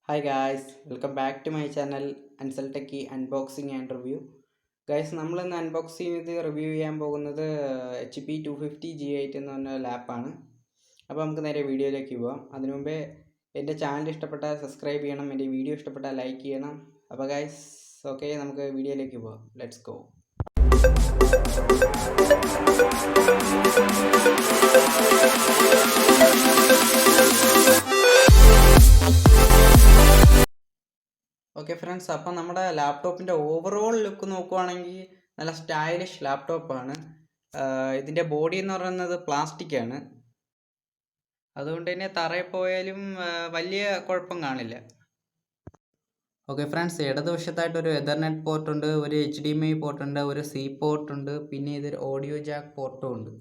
Hi guys, welcome back to my channel Ansal TECHY Unboxing and Review. Guys, നമ്മൾ ഇന്ന് unbox ചെയ്ത് review ചെയ്യാൻ പോകുന്നത് HP 250 G8 എന്ന് പറഞ്ഞ ലാപ്പാണ്. അപ്പോൾ നമുക്ക് നേരെ വീഡിയോയിലേക്ക് പോകാം. അതിനു മുമ്പേ എൻ്റെ ചാനൽ ഇഷ്ടപ്പെട്ടാൽ സബ്സ്ക്രൈബ് ചെയ്യണം, എൻ്റെ വീഡിയോ ഇഷ്ടപ്പെട്ടാൽ ലൈക്ക് ചെയ്യണം. അപ്പോൾ ഗൈസ്, ഓക്കെ, നമുക്ക് വീഡിയോയിലേക്ക് പോകാം. Let's go. ഓക്കെ ഫ്രണ്ട്സ്, അപ്പം നമ്മുടെ ലാപ്ടോപ്പിൻ്റെ ഓവറോൾ ലുക്ക് നോക്കുവാണെങ്കിൽ നല്ല സ്റ്റൈലിഷ് ലാപ്ടോപ്പാണ്. ഇതിൻ്റെ ബോഡി എന്ന് പറയുന്നത് പ്ലാസ്റ്റിക് ആണ്. അതുകൊണ്ട് തന്നെ തറയിൽ പോയാലും വലിയ കുഴപ്പം കാണില്ല. ഓക്കെ ഫ്രണ്ട്സ്, ഇടതുവശത്തായിട്ടൊരു എതർനെറ്റ് പോർട്ടുണ്ട്, ഒരു HDMI പോർട്ടുണ്ട്, ഒരു C പോർട്ടുണ്ട്, പിന്നെ ഇതൊരു ഓഡിയോ ജാക്ക് പോർട്ടും ഉണ്ട്.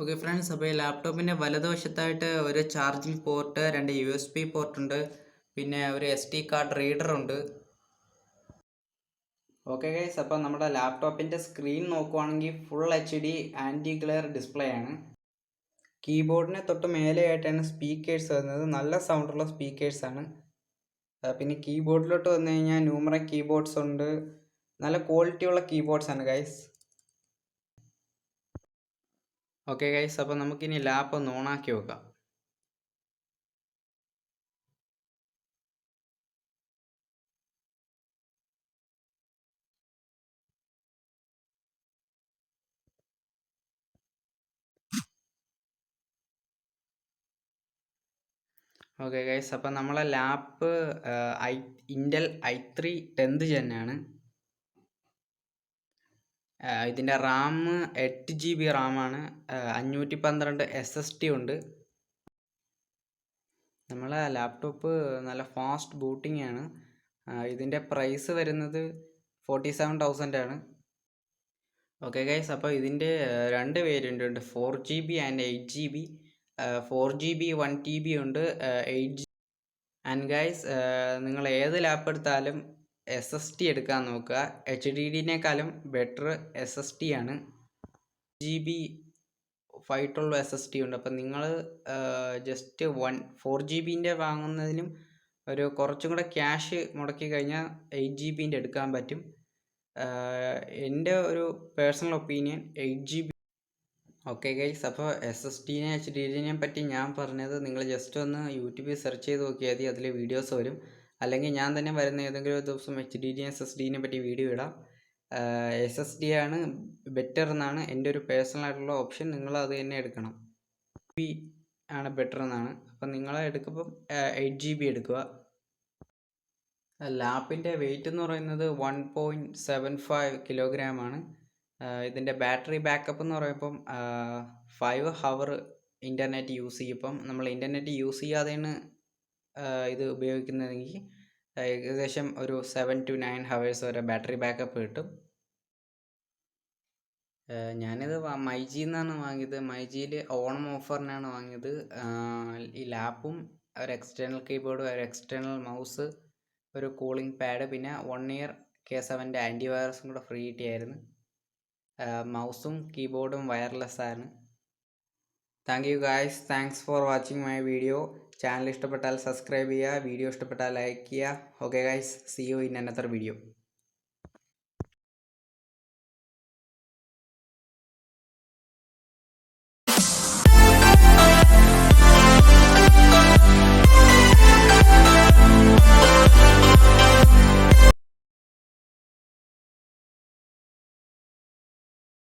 ഓക്കെ ഫ്രണ്ട്സ്, അപ്പോൾ ഈ ലാപ്ടോപ്പിൻ്റെ വലതുവശത്തായിട്ട് ഒരു ചാർജിങ് പോർട്ട്, രണ്ട് USB പോർട്ടുണ്ട്, പിന്നെ ഒരു SD കാർഡ് റീഡർ ഉണ്ട്. ഓക്കെ ഗൈസ്, അപ്പോൾ നമ്മുടെ ലാപ്ടോപ്പിൻ്റെ സ്ക്രീൻ നോക്കുവാണെങ്കിൽ full HD anti glare display ആണ്. കീബോർഡിന് തൊട്ട് മേലെയായിട്ടാണ് സ്പീക്കേഴ്സ് വരുന്നത്. നല്ല സൗണ്ടുള്ള സ്പീക്കേഴ്സാണ്. പിന്നെ കീബോർഡിലോട്ട് വന്നു കഴിഞ്ഞാൽ ന്യൂമറിക് കീബോർഡ്സ് ഉണ്ട്. നല്ല ക്വാളിറ്റിയുള്ള കീബോർഡ്സാണ് ഗൈസ്. ഓക്കെ ഗൈസ്, അപ്പോൾ നമുക്കിനി ലാപ്പ് ഒന്ന് ഓണാക്കി വെക്കാം. ഓക്കെ ഗൈസ്, അപ്പോൾ നമ്മളെ lap Intel i3 10th gen ആണ്. ഇതിൻ്റെ റാം 8 GB റാമാണ്, 512 SSD ഉണ്ട്. നമ്മളെ ലാപ്ടോപ്പ് നല്ല ഫാസ്റ്റ് ബൂട്ടിംഗ് ആണ്. ഇതിൻ്റെ പ്രൈസ് വരുന്നത് 47,000 ആണ്. ഓക്കെ ഗൈസ്, അപ്പോൾ ഇതിൻ്റെ രണ്ട് വേരിയൻ്റ് ഉണ്ട്, 4GB and 8GB. 4GB 1TB ഉണ്ട്, 8GB. ആൻഡ് ഗൈസ്, നിങ്ങൾ ഏത് ലാപ്പ് എടുത്താലും SSD എടുക്കാൻ നോക്കുക. HDDനേക്കാളും ബെറ്റർ SSD ആണ്. GB 512 SSD ഉണ്ട്. അപ്പം നിങ്ങൾ ജസ്റ്റ് 4GBൻ്റെ വാങ്ങുന്നതിനും ഒരു കുറച്ചും കൂടെ ക്യാഷ് മുടക്കി കഴിഞ്ഞാൽ 8GBൻ്റെ എടുക്കാൻ പറ്റും. എൻ്റെ ഒരു personal opinion 8GB. Okay guys, അപ്പോൾ SSDനെ HDDനെ പറ്റി ഞാൻ പറഞ്ഞത് നിങ്ങൾ ജസ്റ്റ് ഒന്ന് യൂട്യൂബിൽ സെർച്ച് ചെയ്ത് നോക്കിയാൽ മതി, അതിൽ വീഡിയോസ് വരും. അല്ലെങ്കിൽ ഞാൻ തന്നെ വരുന്ന ഏതെങ്കിലും ഒരു ദിവസം HDDനെ SSDനെ പറ്റി വീഡിയോ ഇടാം. SSD ആണ് ബെറ്റർ എന്നാണ് എൻ്റെ ഒരു പേഴ്സണൽ ആയിട്ടുള്ള ഓപ്ഷൻ. നിങ്ങൾ അത് തന്നെ എടുക്കണം. GB ആണ് ബെറ്റർ എന്നാണ്. അപ്പം നിങ്ങൾ എടുക്കുമ്പം 8GB എടുക്കുക. ലാപ്പിൻ്റെ വെയിറ്റ് എന്ന് പറയുന്നത് 1.75 കിലോഗ്രാം ആണ്. ഇതിൻ്റെ ബാറ്ററി ബാക്കപ്പ് എന്ന് പറയുമ്പം 5 ഹവർ ഇൻ്റർനെറ്റ് യൂസ് ചെയ്യുമ്പം നമ്മൾ ഇൻ്റർനെറ്റ് യൂസ് ചെയ്യാതെയാണ് ഇത് ഉപയോഗിക്കുന്നതെങ്കിൽ ഏകദേശം ഒരു 7 to 9 ഹവേഴ്സ് വരെ ബാറ്ററി ബാക്കപ്പ് കിട്ടും. ഞാനിത് മൈജി എന്നാണ് വാങ്ങിയത്. മൈജിയിൽ ഓണം ഓഫറിനാണ് വാങ്ങിയത്. ഈ ലാപ്പും ഒരു എക്സ്റ്റേണൽ കീബോർഡ്, ഒരു എക്സ്റ്റേണൽ മൗസ്, ഒരു കൂളിംഗ് പാഡ്, പിന്നെ 1 year K7ൻ്റെ ആൻറ്റിവൈറസും കൂടെ ഫ്രീ കിട്ടിയായിരുന്നു. മൗസും കീബോർഡും വയർലെസ് ആണ്. Thank you guys, thanks for watching my video. Channel ഇഷ്ടപ്പെട്ടാൽ സബ്സ്ക്രൈബ് ചെയ്യുക, വീഡിയോ ഇഷ്ടപ്പെട്ടാൽ ലൈക്ക് ചെയ്യുക. Okay guys, see you in another video.